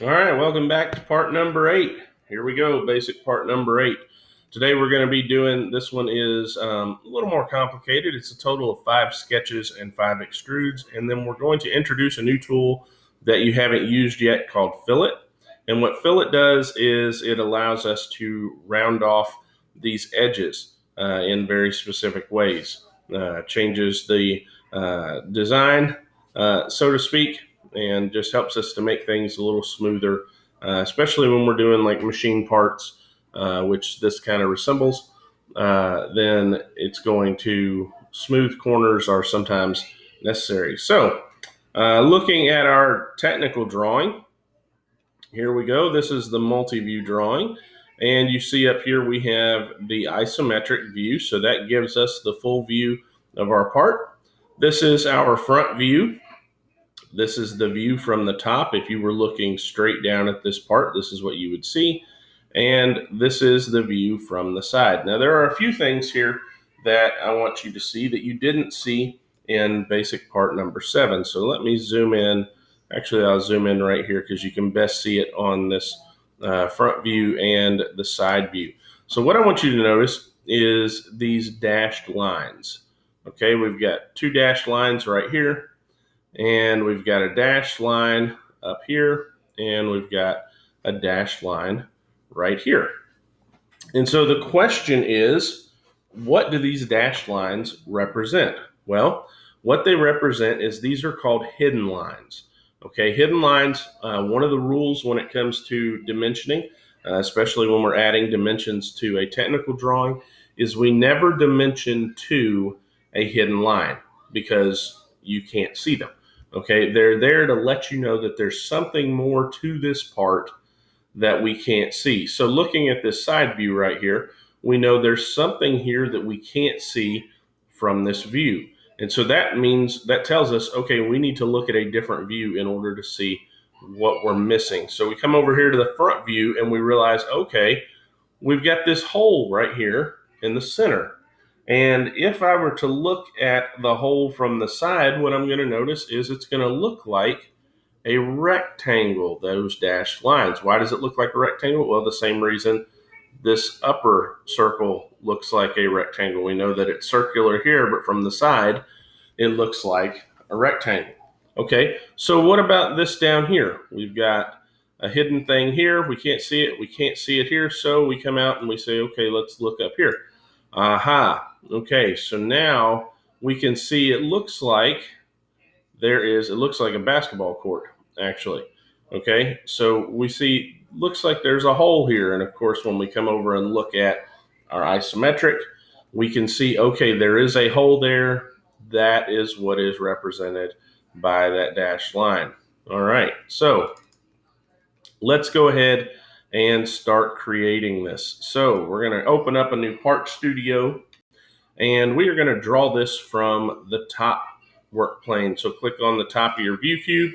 All right, welcome back to part number 8. Here we go, basic part number 8. Today we're going to be doing, this one is a little more complicated. It's a total of 5 sketches and 5 extrudes, and then we're going to introduce a new tool that you haven't used yet called Fillet. And what Fillet does is it allows us to round off these edges in very specific ways. Changes the design, so to speak, and just helps us to make things a little smoother, especially when we're doing like machine parts, which this kind of resembles. Then it's going to smooth corners are sometimes necessary. So, looking at our technical drawing, here we go. This is the multi-view drawing. And you see up here we have the isometric view. So that gives us the full view of our part. This is our front view. This is the view from the top. If you were looking straight down at this part, this is what you would see. And this is the view from the side. Now, there are a few things here that I want you to see that you didn't see in basic part number 7. So let me zoom in. Actually, I'll zoom in right here because you can best see it on this front view and the side view. So what I want you to notice is these dashed lines. Okay, we've got 2 dashed lines right here, and we've got a dashed line up here, and we've got a dashed line right here. And so the question is, what do these dashed lines represent? Well, what they represent is these are called hidden lines. Okay, hidden lines, one of the rules when it comes to dimensioning, especially when we're adding dimensions to a technical drawing, is we never dimension to a hidden line because you can't see them. Okay, they're there to let you know that there's something more to this part that we can't see. So looking at this side view right here, we know there's something here that we can't see from this view. And so that tells us, okay, we need to look at a different view in order to see what we're missing. So we come over here to the front view and we realize, okay, we've got this hole right here in the center. And if I were to look at the hole from the side, what I'm going to notice is it's going to look like a rectangle, those dashed lines. Why does it look like a rectangle? Well, the same reason this upper circle looks like a rectangle. We know that it's circular here, but from the side, it looks like a rectangle. Okay, so what about this down here? We've got a hidden thing here. We can't see it. We can't see it here. So we come out and we say, okay, let's look up here. Aha. Okay, so now we can see it looks like it looks like a basketball court, actually. Okay, so we see, looks like there's a hole here. And of course, when we come over and look at our isometric, we can see, okay, there is a hole there. That is what is represented by that dashed line. All right, so let's go ahead and start creating this. So we're going to open up a new Part Studio, and we are going to draw this from the top work plane. So click on the top of your view cube,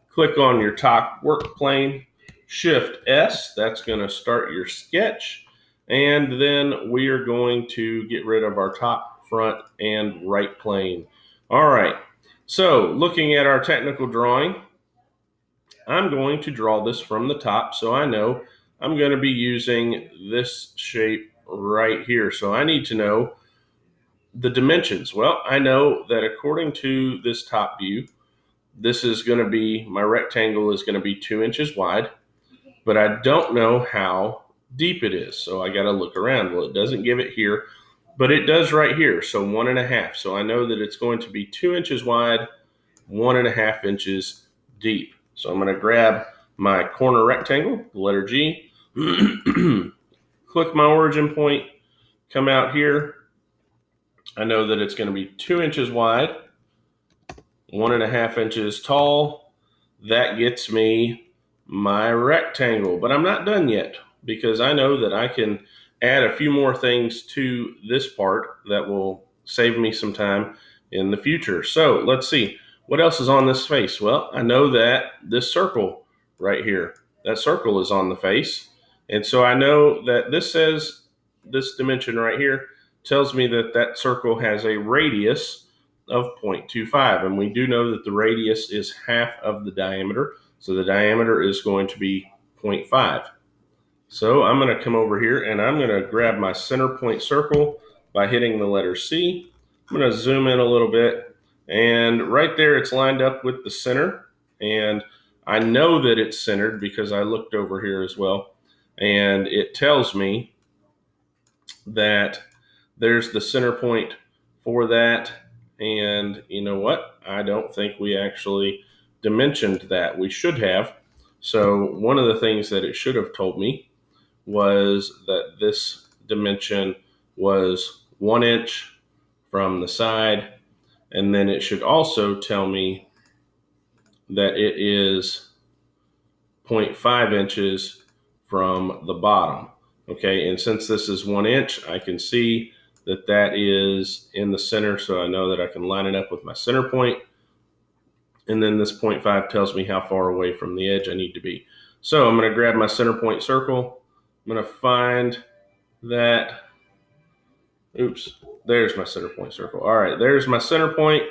click on your top work plane, Shift S, that's going to start your sketch. And then we are going to get rid of our top, front, and right plane. All right, so looking at our technical drawing, I'm going to draw this from the top, so I know I'm going to be using this shape right here. So I need to know the dimensions. Well, I know that according to this top view, this is going to be, my rectangle is going to be 2 inches wide, but I don't know how deep it is. So I got to look around. Well, it doesn't give it here, but it does right here. So 1.5. So I know that it's going to be 2 inches wide, 1.5 inches deep. So I'm going to grab my corner rectangle, the letter G, click my origin point, come out here. I know that it's going to be 2 inches wide, 1.5 inches tall. That gets me my rectangle, but I'm not done yet because I know that I can add a few more things to this part that will save me some time in the future. So let's see, what else is on this face? Well, I know that this circle right here, that circle is on the face. And so I know that this says, this dimension right here tells me that that circle has a radius of 0.25. And we do know that the radius is half of the diameter. So the diameter is going to be 0.5. So I'm going to come over here and I'm going to grab my center point circle by hitting the letter C. I'm going to zoom in a little bit, and right there it's lined up with the center, and I know that it's centered because I looked over here as well, and it tells me that there's the center point for that. And you know what? I don't think we actually dimensioned that. We should have. So one of the things that it should have told me was that this dimension was 1 inch from the side, and then it should also tell me that it is 0.5 inches from the bottom. Okay, and since this is 1 inch, I can see that that is in the center, so I know that I can line it up with my center point. And then this 0.5 tells me how far away from the edge I need to be. So I'm going to grab my center point circle. I'm going to find that, oops, there's my center point circle. All right, there's my center point.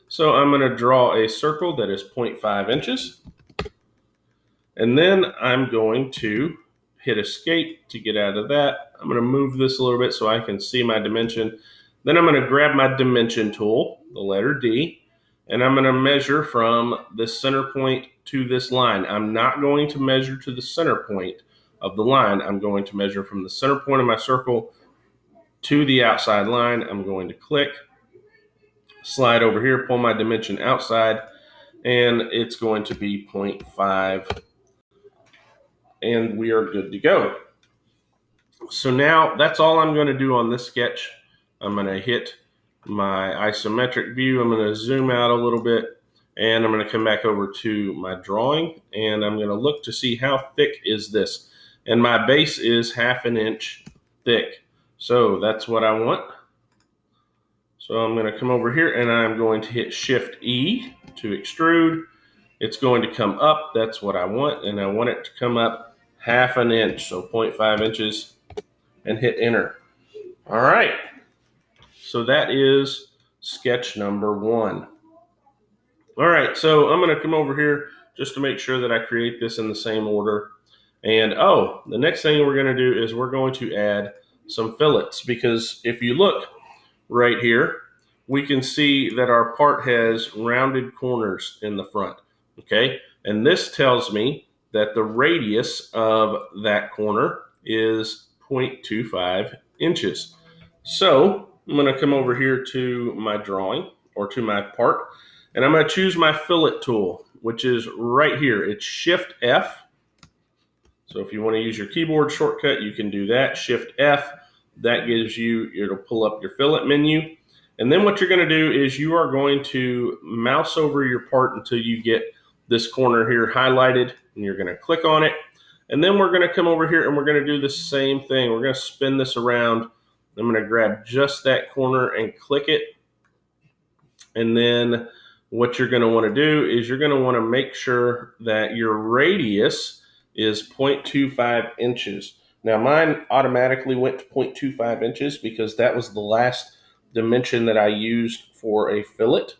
So I'm going to draw a circle that is 0.5 inches. And then I'm going to hit escape to get out of that. I'm going to move this a little bit so I can see my dimension. Then I'm going to grab my dimension tool, the letter D, and I'm going to measure from this center point to this line. I'm not going to measure to the center point of the line. I'm going to measure from the center point of my circle to the outside line. I'm going to click, slide over here, pull my dimension outside, and it's going to be 0.5. And we are good to go. So now that's all I'm going to do on this sketch. I'm going to hit my isometric view. I'm going to zoom out a little bit, and I'm going to come back over to my drawing, and I'm going to look to see how thick is this. And my base is 1/2 inch thick. So that's what I want. So I'm going to come over here and I'm going to hit Shift E to extrude. It's going to come up. That's what I want. And I want it to come up 1/2 inch, so 0.5 inches, and hit enter. All right. So that is sketch number 1. All right. So I'm going to come over here just to make sure that I create this in the same order. And the next thing we're going to do is we're going to add some fillets, because if you look right here, we can see that our part has rounded corners in the front. Okay. And this tells me that the radius of that corner is 0.25 inches. So I'm going to come over here to my drawing, or to my part, and I'm going to choose my fillet tool, which is right here. It's Shift F. So if you want to use your keyboard shortcut, you can do that. Shift F. That gives you, it'll pull up your fillet menu. And then what you're going to do is you are going to mouse over your part until you get this corner here highlighted, and you're going to click on it. And then we're going to come over here and we're going to do the same thing. We're going to spin this around. I'm going to grab just that corner and click it. And then what you're going to want to do is you're going to want to make sure that your radius is 0.25 inches. Now mine automatically went to 0.25 inches because that was the last dimension that I used for a fillet.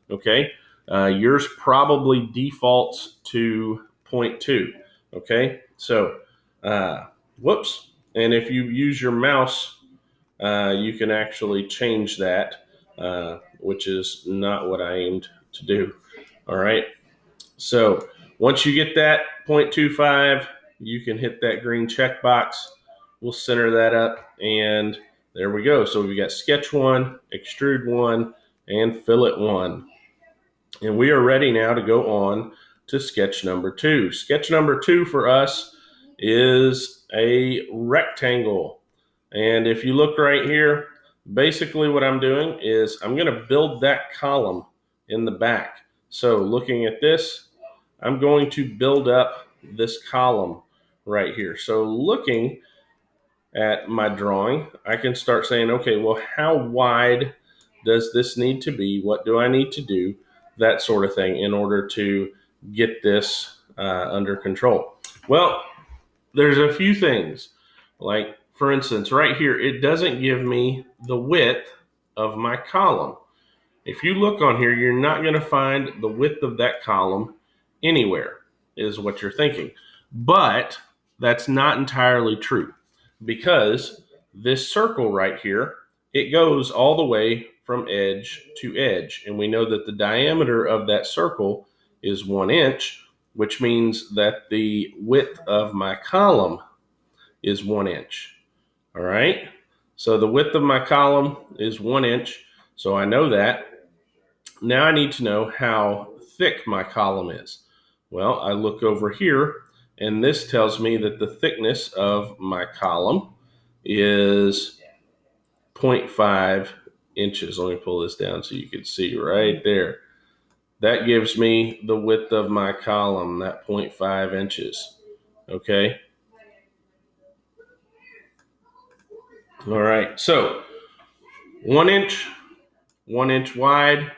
Okay, yours probably defaults to 0.2. Okay, so whoops. And if you use your mouse, you can actually change that, which is not what I aimed to do. All right. So once you get that 0.25, you can hit that green check box. We'll center that up, and there we go. So we got sketch 1, extrude 1, and fillet 1. And we are ready now to go on to sketch number 2. Sketch number 2 for us is a rectangle. And if you look right here, basically what I'm doing is I'm going to build that column in the back. So looking at this, I'm going to build up this column right here. So looking at my drawing, I can start saying, okay, well, how wide does this need to be? What do I need to do? That sort of thing in order to get this under control. Well, there's a few things. Like, for instance, right here, it doesn't give me the width of my column. If you look on here, you're not going to find the width of that column anywhere. is what you're thinking. But that's not entirely true, because this circle right here, it goes all the way from edge to edge. And we know that the diameter of that circle is 1 inch, which means that the width of my column is 1 inch. All right. So the width of my column is 1 inch. So I know that. Now I need to know how thick my column is. Well, I look over here, and this tells me that the thickness of my column is 0.5 inches. Let me pull this down so you can see right there. That gives me the width of my column, that 0.5 inches. Okay. All right. So 1 inch, 1 inch wide,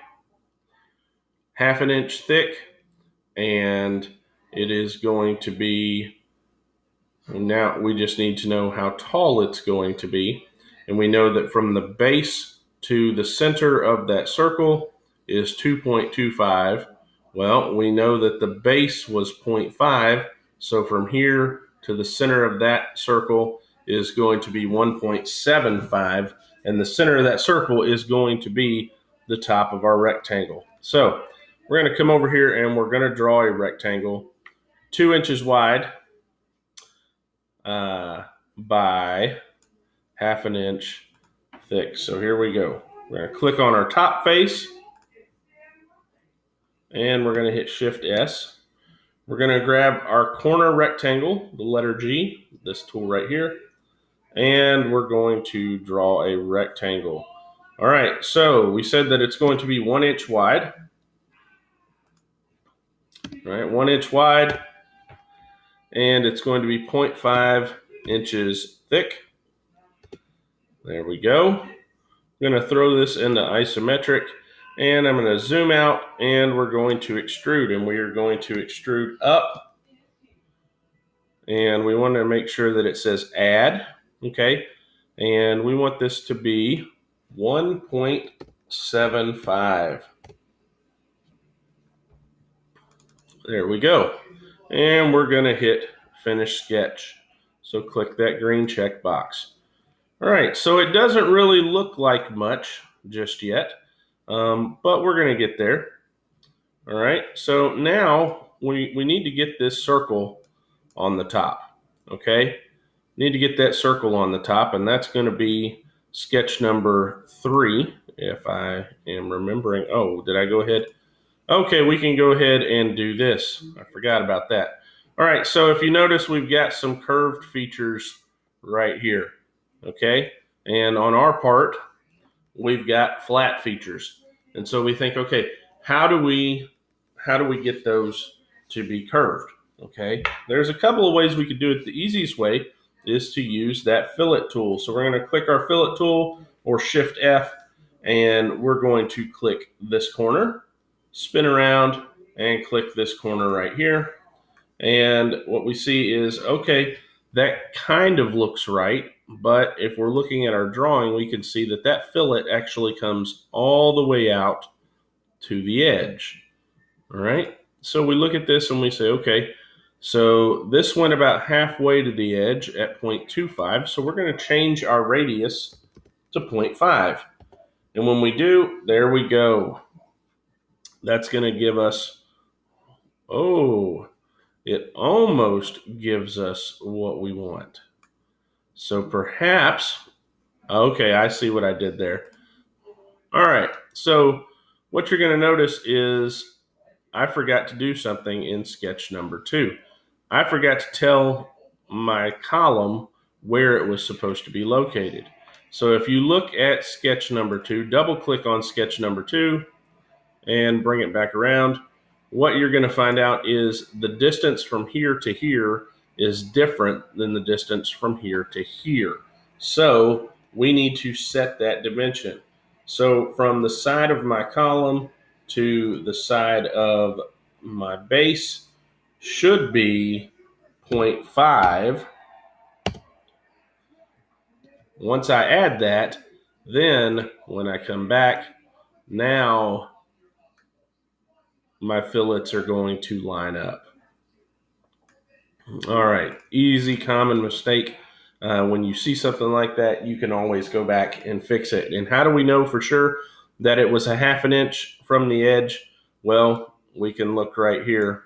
half an inch thick, and it is going to be, now we just need to know how tall it's going to be. And we know that from the base to the center of that circle is 2.25. Well, we know that the base was 0.5. So from here to the center of that circle is going to be 1.75. And the center of that circle is going to be the top of our rectangle. So we're going to come over here and we're going to draw a rectangle 2 inches wide by half an inch thick. So here we go. We're going to click on our top face, and we're going to hit Shift S. We're going to grab our corner rectangle, the letter G, this tool right here, and we're going to draw a rectangle. All right, so we said that it's going to be 1 inch wide. All right, 1 inch wide, and it's going to be 0.5 inches thick. There we go. I'm going to throw this into isometric, and I'm going to zoom out, and we're going to extrude, and we are going to extrude up, and we want to make sure that it says add, okay, and we want this to be 1.75. There we go. And we're going to hit finish sketch. So click that green check box. All right, so it doesn't really look like much just yet, but we're going to get there. All right, so now we need to get this circle on the top, okay? Need to get that circle on the top, and that's going to be sketch number 3, if I am remembering. Oh, did I go ahead? Okay, we can go ahead and do this. I forgot about that. All right, so if you notice, we've got some curved features right here, okay? And on our part, we've got flat features. And so we think, okay, how do we get those to be curved, okay? There's a couple of ways we could do it. The easiest way is to use that fillet tool. So we're going to click our fillet tool or Shift F, and we're going to click this corner, spin around, and click this corner right here. And what we see is, okay, that kind of looks right, but if we're looking at our drawing, we can see that that fillet actually comes all the way out to the edge. All right, so we look at this and we say, okay, so this went about halfway to the edge at 0.25, so we're going to change our radius to 0.5. And when we do, there we go. That's going to give us, oh, it almost gives us what we want. So perhaps, okay, I see what I did there. All right, so what you're going to notice is I forgot to do something in sketch number 2. I forgot to tell my column where it was supposed to be located. So if you look at sketch number 2, double click on sketch number 2 and bring it back around, what you're going to find out is the distance from here to here is different than the distance from here to here. So we need to set that dimension. So from the side of my column to the side of my base should be 0.5. Once I add that, then when I come back, now my fillets are going to line up. All right, easy, common mistake. When you see something like that, you can always go back and fix it. And how do we know for sure that it was a 1/2 inch from the edge? Well, we can look right here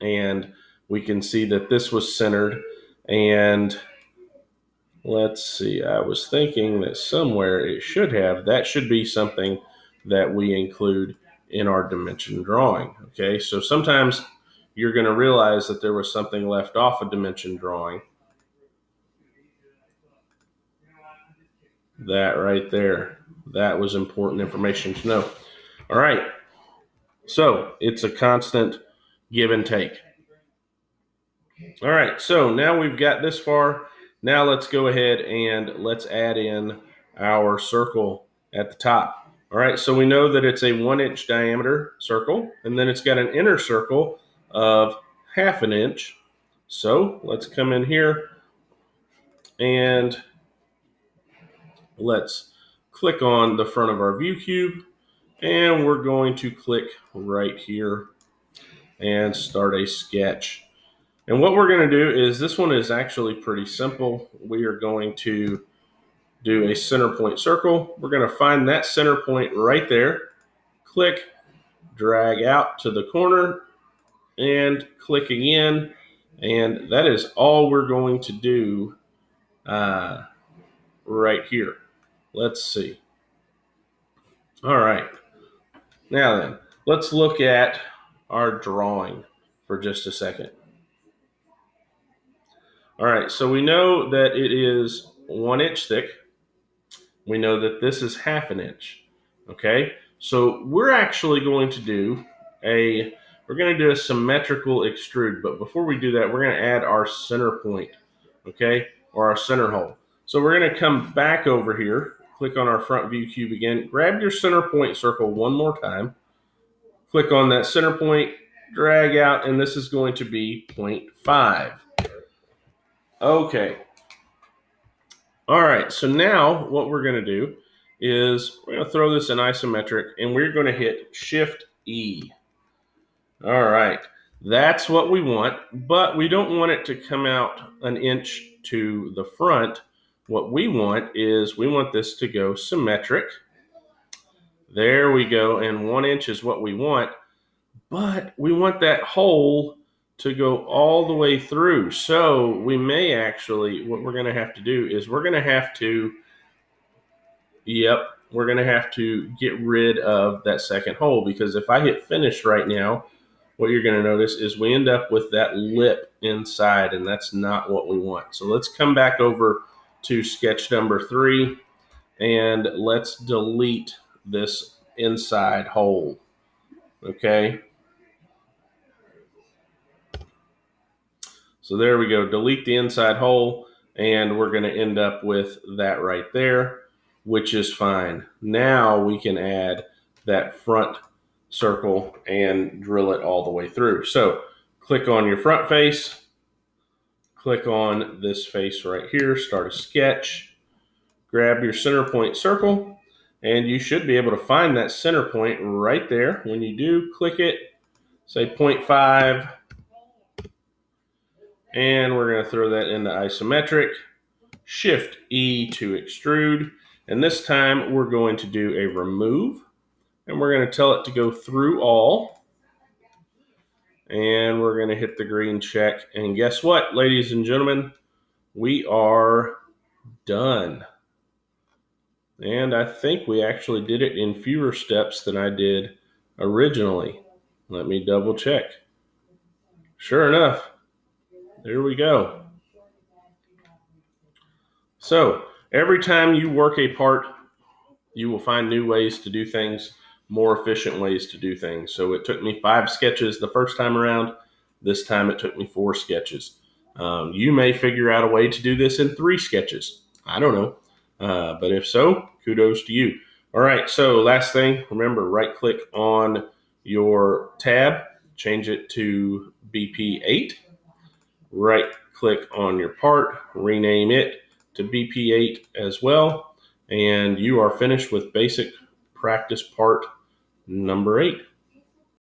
and we can see that this was centered. And let's see, I was thinking that somewhere it should have, that should be something that we include in our dimension drawing. Okay, so sometimes you're going to realize that there was something left off a dimension drawing. That right there, that was important information to know. All right, so it's a constant give and take. All right, so now we've got this far. Now let's go ahead and let's add in our circle at the top. All right, so we know that it's a 1-inch diameter circle, and then it's got an inner circle of 1/2 inch. So let's come in here and let's click on the front of our view cube, and we're going to click right here and start a sketch. And what we're going to do is, this one is actually pretty simple. We are going to do a center point circle. We're going to find that center point right there, click, drag out to the corner, and click again. And that is all we're going to do right here. Let's see. All right. Now then, let's look at our drawing for just a second. All right, so we know that it is 1 inch thick. We know that this is 1/2 inch. Okay, so we're actually going to do a symmetrical extrude, but before we do that, we're going to add our center point, okay, or our center hole. So we're going to come back over here, click on our front view cube again, grab your center point circle one more time, click on that center point, drag out, and this is going to be 0.5. Okay. All right, so now what we're going to do is we're going to throw this in isometric, and we're going to hit Shift E. All right, that's what we want, but we don't want it to come out an inch to the front. What we want is we want this to go symmetric. There we go, and 1 inch is what we want, but we want that hole to go all the way through. So we may actually, what we're going to have to do is we're going to have to get rid of that second hole, because if I hit finish right now, what you're going to notice is we end up with that lip inside, and that's not what we want. So let's come back over to sketch number 3, and let's delete this inside hole. Okay. So there we go, delete the inside hole, and we're going to end up with that right there, which is fine. Now we can add that front circle and drill it all the way through. So click on your front face, click on this face right here, start a sketch, grab your center point circle, and you should be able to find that center point right there. When you do, click it, say 0.5, and we're going to throw that into isometric, Shift E to extrude, and this time we're going to do a remove, and we're going to tell it to go through all, and we're going to hit the green check, and guess what, ladies and gentlemen, we are done. And I think we actually did it in fewer steps than I did originally. Let me double check. Sure enough, there we go. So every time you work a part, you will find new ways to do things, more efficient ways to do things. So it took me 5 sketches the first time around. This time it took me 4 sketches. You may figure out a way to do this in 3 sketches. I don't know. But if so, kudos to you. All right, so last thing, remember, right click on your tab, change it to BP8. Right click on your part, rename it to BP8 as well. And you are finished with basic practice part number 8.